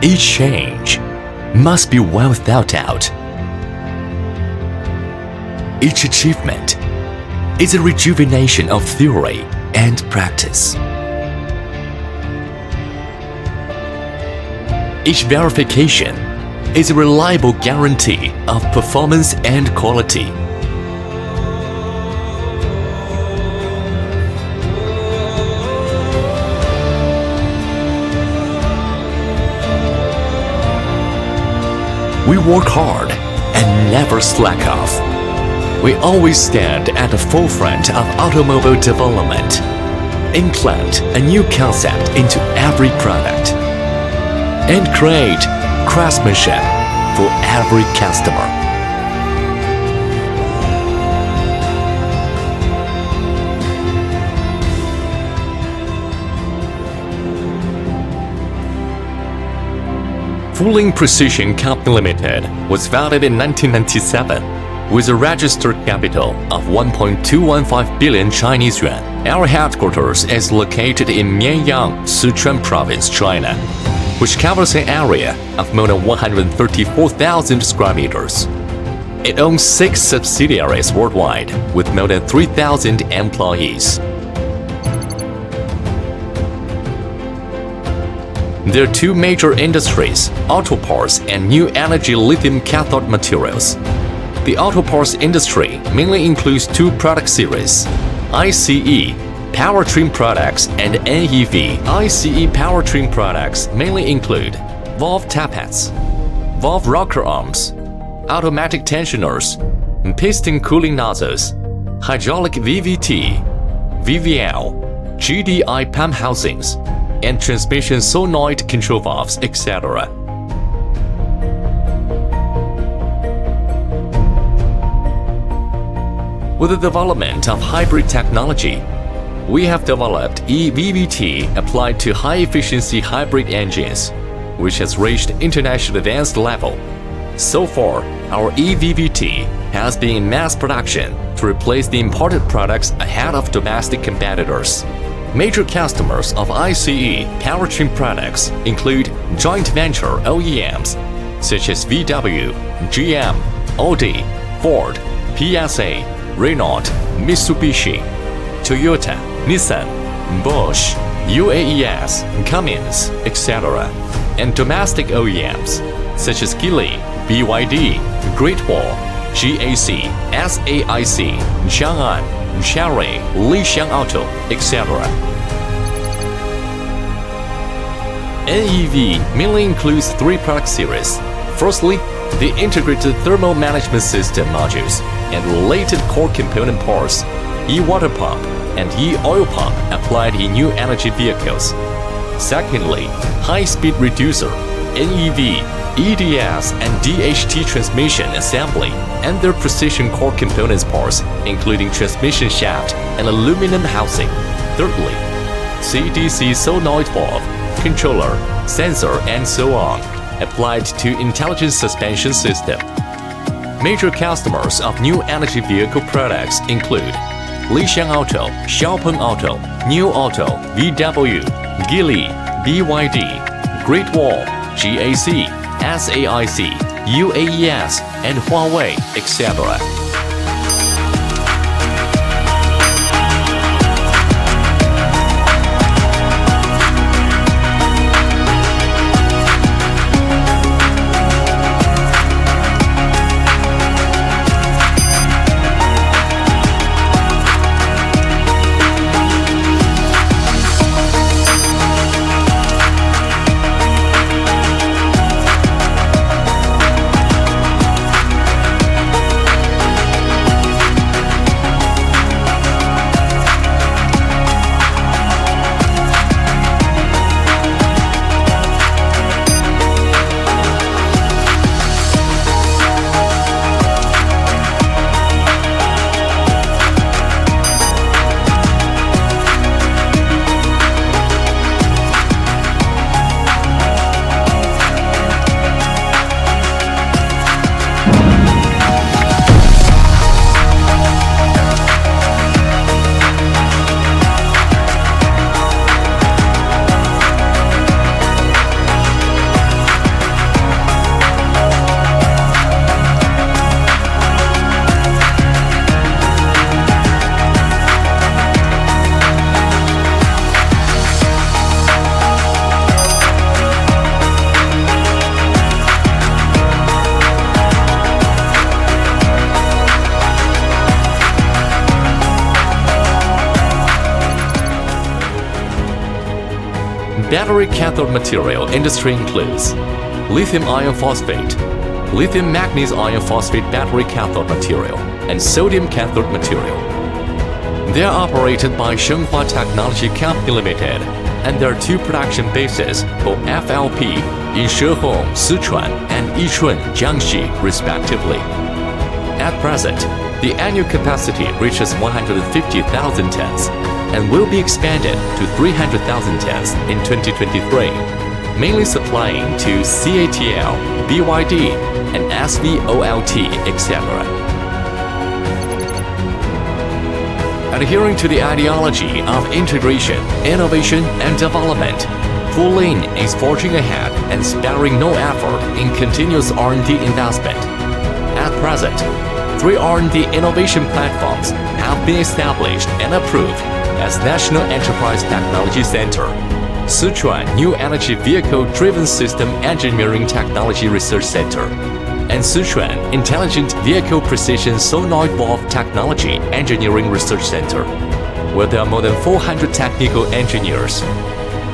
Each change must be well thought out. Each achievement is a rejuvenation of theory and practice. Each verification is a reliable guarantee of performance and quality. We work hard and never slack off. We always stand at the forefront of automobile development, implant a new concept into every product, and create craftsmanship for every customer. Fulin Precision Company Limited was founded in 1997 with a registered capital of 1.215 billion Chinese yuan. Our headquarters is located in Mianyang, Sichuan Province, China, which covers an area of more than 134,000 square meters. It owns 6 subsidiaries worldwide with more than 3,000 employees. There are 2 major industries, auto parts and new energy lithium cathode materials. The auto parts industry mainly includes 2 product series, ICE powertrain products and NEV. ICE powertrain products mainly include Valve Tappets, Valve rocker arms, automatic tensioners, piston cooling nozzles, hydraulic VVT VVL, GDI pump housings, and transmission solenoid control valves, etc. With the development of hybrid technology, we have developed eVVT applied to high-efficiency hybrid engines, which has reached international advanced level. So far, our eVVT has been in mass production to replace the imported products ahead of domestic competitors. Major customers of ICE powertrain products include joint venture OEMs such as VW, GM, Audi, Ford, PSA, Renault, Mitsubishi, Toyota, Nissan, Bosch, UAES, Cummins, etc., and domestic OEMs such as Geely, BYD, Great Wall, GAC, SAIC, Chang'an, Chery, Lixiang Auto, etc. NEV mainly includes 3 product series. Firstly, the integrated thermal management system modules and related core component parts, e-water pump and e-oil pump applied in new energy vehicles. Secondly, high-speed reducer, NEV, EDS and DHT transmission assembly and their precision core components parts, including transmission shaft and aluminum housing. Thirdly, CDC solenoid valve, controller, sensor, and so on, applied to intelligent suspension system. Major customers of new energy vehicle products include Lixiang Auto, Xiaopeng Auto, New Auto, VW, Geely, BYD, Great Wall, GAC, SAIC, UAES, and Huawei, etc. battery cathode material industry includes lithium iron phosphate, lithium manganese iron phosphate battery cathode material, and sodium cathode material. They are operated by Shenghua Technology Company Limited, and there are two production bases for FLP in Shehong, Sichuan, and Yichun, Jiangxi, respectively. At present, the annual capacity reaches 150,000 tons and will be expanded to 300,000 tons in 2023, mainly supplying to CATL, BYD, and SVOLT, etc. Adhering to the ideology of integration, innovation, and development, Fulin is forging ahead and sparing no effort in continuous R&D investment. At present, 3 R&D innovation platforms have been established and approved as National Enterprise Technology Center, Sichuan New Energy Vehicle Driven System Engineering Technology Research Center, and Sichuan Intelligent Vehicle Precision Solenoid Valve Technology Engineering Research Center, where there are more than 400 technical engineers.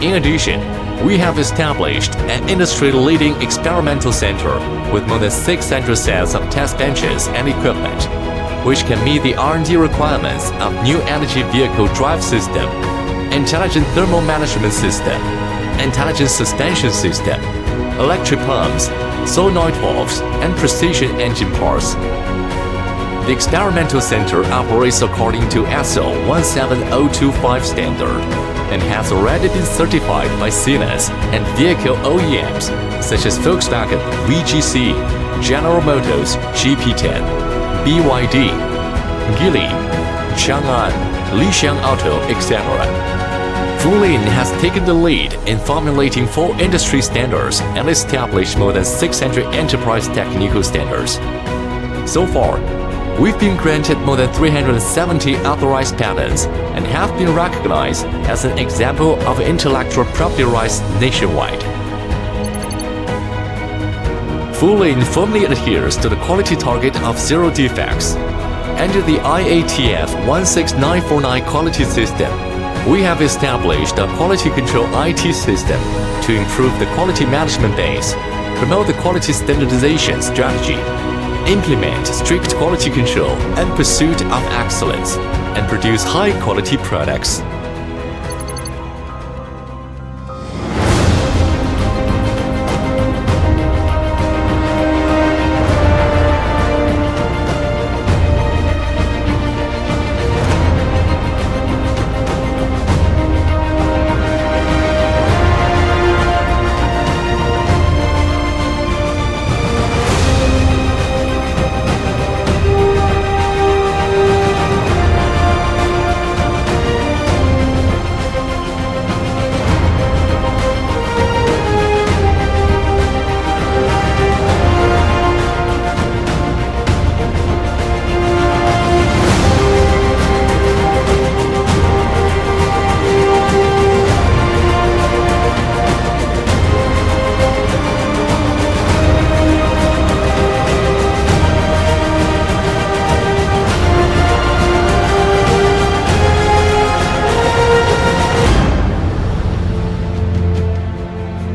In addition, we have established an industry-leading experimental center with more than 600 sets of test benches and equipment, which can meet the R&D requirements of new energy vehicle drive system, intelligent thermal management system, intelligent suspension system, electric pumps, solenoid valves, and precision engine parts. The experimental center operates according to ISO 17025 standard and has already been certified by Siemens and vehicle OEMs such as Volkswagen VGC, General Motors GP10, BYD, Geely, Chang'an, Lixiang Auto, etc. Fulin has taken the lead in formulating 4 industry standards and established more than 600 enterprise technical standards. So far, we've been granted more than 370 authorized patents and have been recognized as an example of intellectual property rights nationwide. Fulin firmly adheres to the quality target of 0 defects. Under the IATF 16949 quality system, we have established a quality control IT system to improve the quality management base, promote the quality standardization strategy, implement strict quality control and pursuit of excellence, and produce high-quality products.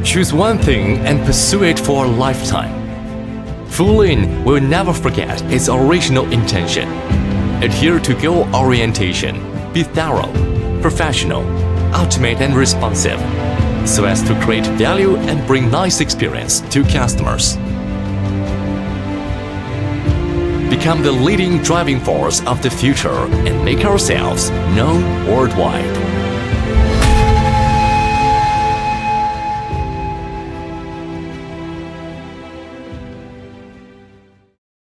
Choose one thing and pursue it for a lifetime. Fulin will never forget its original intention. Adhere to goal orientation, be thorough, professional, ultimate and responsive, so as to create value and bring nice experience to customers. Become the leading driving force of the future and make ourselves known worldwide.